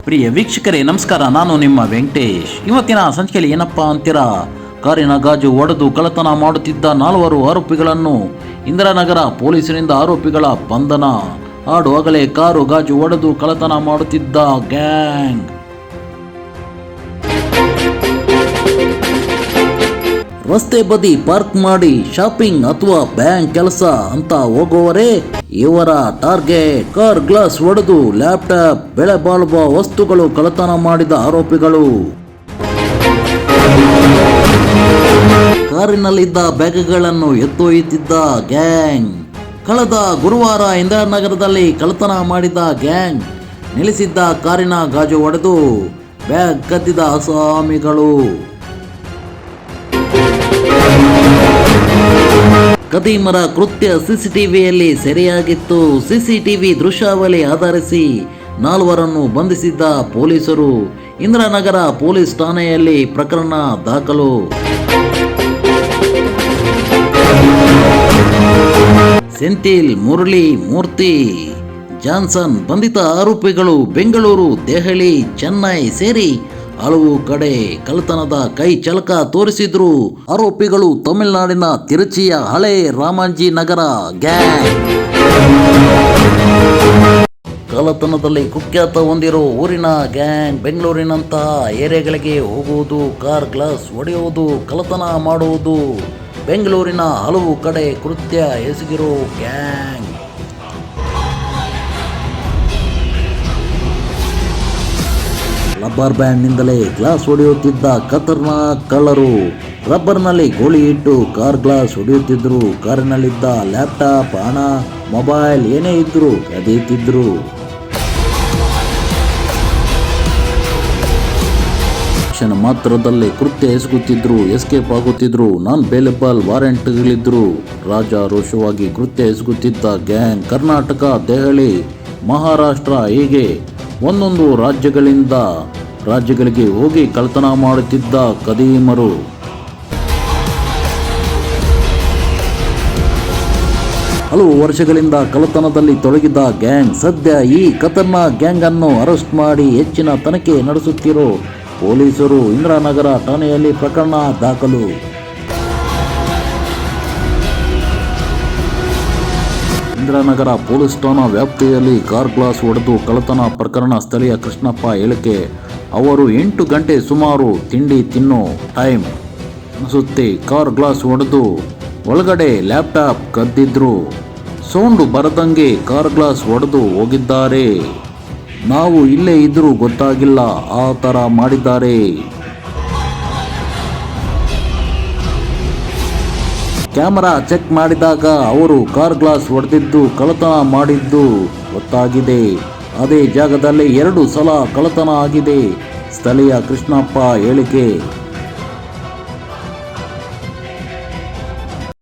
ಪ್ರಿಯ ವೀಕ್ಷಕರೇ ನಮಸ್ಕಾರ, ನಾನು ನಿಮ್ಮ ವೆಂಕಟೇಶ್. ಇವತ್ತಿನ ಸಂಚಿಕೆಯಲ್ಲಿ ಏನಪ್ಪಾ ಅಂತೀರಾ, ಕಾರಿನ ಗಾಜು ಒಡೆದು ಕಳ್ಳತನ ಮಾಡುತ್ತಿದ್ದ 4 ಆರೋಪಿಗಳನ್ನು ಇಂದಿರಾನಗರ ಪೊಲೀಸರಿಂದ ಆರೋಪಿಗಳ ಬಂಧನ. ಹಾಡುವಾಗಲೇ ಕಾರು ಗಾಜು ಒಡೆದು ಕಳ್ಳತನ ಮಾಡುತ್ತಿದ್ದ ಗ್ಯಾಂಗ್. ರಸ್ತೆ ಬದಿ ಪಾರ್ಕ್ ಮಾಡಿ ಶಾಪಿಂಗ್ ಅಥವಾ ಬ್ಯಾಂಕ್ ಕೆಲಸ ಅಂತ ಹೋಗುವವರೇ ಇವರ ಟಾರ್ಗೆಟ್. ಕಾರ್ ಗ್ಲಾಸ್ ಒಡೆದು ಲ್ಯಾಪ್ಟಾಪ್, ಬೆಳೆ ಬಾಳುವ ವಸ್ತುಗಳು ಕಳ್ಳತನ ಮಾಡಿದ ಆರೋಪಿಗಳು. ಕಾರಿನಲ್ಲಿದ್ದ ಬ್ಯಾಗ್ಗಳನ್ನು ಎತ್ತೊಯ್ಯುತ್ತಿದ್ದ ಗ್ಯಾಂಗ್. ಕಳೆದ ಗುರುವಾರ ಇಂದಿರಾನಗರದಲ್ಲಿ ಕಳ್ಳತನ ಮಾಡಿದ ಗ್ಯಾಂಗ್ ನಿಲ್ಲಿಸಿದ್ದ ಕಾರಿನ ಗಾಜು ಒಡೆದು ಬ್ಯಾಗ್ ಕದ್ದಿದ ಅಸಾಮಿಗಳು. ಖದೀಮರ ಕೃತ್ಯ ಸಿಸಿಟಿವಿಯಲ್ಲಿ ಸೆರೆಯಾಗಿತ್ತು. ಸಿಸಿಟಿವಿ ದೃಶ್ಯಾವಳಿ ಆಧರಿಸಿ 4 ಬಂಧಿಸಿದ್ದ ಪೊಲೀಸರು. ಇಂದಿರಾನಗರ ಪೊಲೀಸ್ ಠಾಣೆಯಲ್ಲಿ ಪ್ರಕರಣ ದಾಖಲು. ಸೆಂಥಿಲ್, ಮುರಳಿ, ಮೂರ್ತಿ, ಜಾನ್ಸನ್ ಬಂಧಿತ ಆರೋಪಿಗಳು ಬೆಂಗಳೂರು, ದೆಹಲಿ, ಚೆನ್ನೈ ಸೇರಿ ಹಲವು ಕಡೆ ಕಳ್ಳತನದ ಕೈ ಚಳಕ ತೋರಿಸಿದ್ರು. ಆರೋಪಿಗಳು ತಮಿಳುನಾಡಿನ ತಿರುಚಿಯ ಹಳೆ ರಾಮಾಂಜಿ ನಗರ ಗ್ಯಾಂಗ್. ಕಳ್ಳತನದಲ್ಲಿ ಕುಖ್ಯಾತ ಹೊಂದಿರೋ ಊರಿನ ಗ್ಯಾಂಗ್ ಬೆಂಗಳೂರಿನಂತಹ ಏರಿಯಾಗಳಿಗೆ ಹೋಗುವುದು, ಕಾರ್ ಗ್ಲಾಸ್ ಒಡೆಯುವುದು, ಕಳ್ಳತನ ಮಾಡುವುದು. ಬೆಂಗಳೂರಿನ ಹಲವು ಕಡೆ ಕೃತ್ಯ ಎಸಗಿರೋ ಗ್ಯಾಂಗ್. ರಬ್ಬರ್ ಬ್ಯಾಂಡ್ನಿಂದಲೇ ಗ್ಲಾಸ್ ಹೊಡೆಯುತ್ತಿದ್ದ ಖತರ್ನಾಕ್ ಕಳ್ಳರು. ರಬ್ಬರ್ನಲ್ಲಿ ಗೋಳಿ ಇಟ್ಟು ಕಾರ್ ಗ್ಲಾಸ್ ಹೊಡೆಯುತ್ತಿದ್ರು. ಕಾರಿನಲ್ಲಿದ್ದ ಲ್ಯಾಪ್ಟಾಪ್, ಹಣ, ಮೊಬೈಲ್ ಏನೇ ಇದ್ರು ಕದೀತಿದ್ರು. ಕ್ಷಣ ಮಾತ್ರದಲ್ಲೇ ಕೃತ್ಯ ಎಸಗುತ್ತಿದ್ರು, ಎಸ್ಕೇಪ್ ಆಗುತ್ತಿದ್ರು. Non bailable ವಾರೆಂಟ್ಗಳಿದ್ರು. ರಾಜಾರೋಷವಾಗಿ ಕೃತ್ಯ ಎಸಗುತ್ತಿದ್ದ ಗ್ಯಾಂಗ್ ಕರ್ನಾಟಕ, ದೆಹಲಿ, ಮಹಾರಾಷ್ಟ್ರ ಹೀಗೆ ಒಂದೊಂದು ರಾಜ್ಯಗಳಿಗೆ ಹೋಗಿ ಕಳ್ಳತನ ಮಾಡುತ್ತಿದ್ದ ಖದೀಮರು. ಹಲವು ವರ್ಷಗಳಿಂದ ಕಳ್ಳತನದಲ್ಲಿ ತೊಡಗಿದ್ದ ಗ್ಯಾಂಗ್ ಸದ್ಯ ಈ ಖತರ್ನಾಕ್ ಗ್ಯಾಂಗ್ ಅನ್ನು ಅರೆಸ್ಟ್ ಮಾಡಿ ಹೆಚ್ಚಿನ ತನಿಖೆ ನಡೆಸುತ್ತಿರೋ ಪೊಲೀಸರು. ಇಂದಿರಾನಗರ ಠಾಣೆಯಲ್ಲಿ ಪ್ರಕರಣ ದಾಖಲು. ಇಂದಿರಾನಗರ ಪೊಲೀಸ್ ಠಾಣಾ ವ್ಯಾಪ್ತಿಯಲ್ಲಿ ಕಾರ್ ಗ್ಲಾಸ್ ಒಡೆದು ಕಳ್ಳತನ ಪ್ರಕರಣ. ಸ್ಥಳೀಯ ಕೃಷ್ಣಪ್ಪ ಹೇಳಿಕೆ, ಅವರು 8 ಗಂಟೆ ಸುಮಾರು ತಿಂಡಿ ತಿನ್ನೋ ಟೈಮ್ ಅನಿಸುತ್ತೆ. ಕಾರ್ ಗ್ಲಾಸ್ ಒಡೆದು ಒಳಗಡೆ ಲ್ಯಾಪ್ಟಾಪ್ ಕದ್ದಿದ್ರು. ಸೌಂಡು ಬರದಂಗೆ ಕಾರ್ ಗ್ಲಾಸ್ ಒಡೆದು ಹೋಗಿದ್ದಾರೆ. ನಾವು ಇಲ್ಲೇ ಇದ್ರೂ ಗೊತ್ತಾಗಿಲ್ಲ, ಆ ಥರ ಮಾಡಿದ್ದಾರೆ. ಕ್ಯಾಮರಾ ಚೆಕ್ ಮಾಡಿದಾಗ ಅವರು ಕಾರ್ ಗ್ಲಾಸ್ ಒಡೆದಿದ್ದು, ಕಳ್ಳತನ ಮಾಡಿದ್ದು ಗೊತ್ತಾಗಿದೆ. ಅದೇ ಜಾಗದಲ್ಲಿ 2 ಸಲ ಕಳ್ಳತನ ಆಗಿದೆ. ಸ್ಥಳೀಯ ಕೃಷ್ಣಪ್ಪ ಹೇಳಿಕೆ.